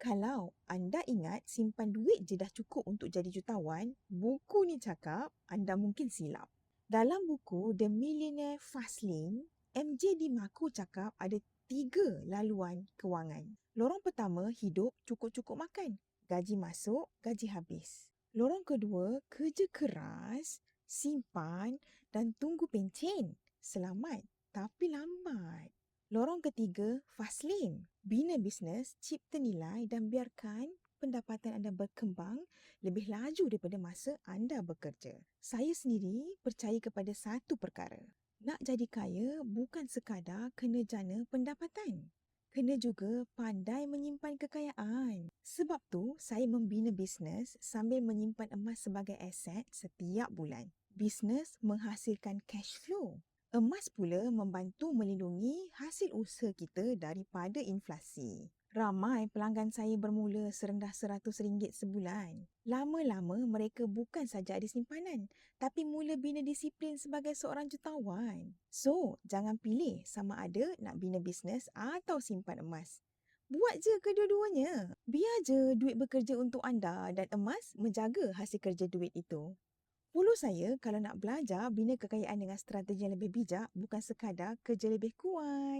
Kalau anda ingat simpan duit je dah cukup untuk jadi jutawan, buku ni cakap anda mungkin silap. Dalam buku The Millionaire Fast Lane, MJ Di Marco cakap ada 3 laluan kewangan. Lorong pertama, hidup cukup-cukup makan. Gaji masuk, gaji habis. Lorong kedua, kerja keras, simpan dan tunggu pencen. Selamat tapi lambat. Lorong ketiga, fast lane. Bina bisnes, cipta nilai dan biarkan pendapatan anda berkembang lebih laju daripada masa anda bekerja. Saya sendiri percaya kepada satu perkara. Nak jadi kaya bukan sekadar kena jana pendapatan. Kena juga pandai menyimpan kekayaan. Sebab tu, saya membina bisnes sambil menyimpan emas sebagai aset setiap bulan. Bisnes menghasilkan cash flow. Emas pula membantu melindungi hasil usaha kita daripada inflasi. Ramai pelanggan saya bermula serendah RM100 sebulan. Lama-lama mereka bukan saja ada simpanan, tapi mula bina disiplin sebagai seorang jutawan. So, jangan pilih sama ada nak bina bisnes atau simpan emas. Buat je kedua-duanya. Biar je duit bekerja untuk anda dan emas menjaga hasil kerja duit itu. Follow saya kalau nak belajar bina kekayaan dengan strategi yang lebih bijak, bukan sekadar kerja lebih kuat.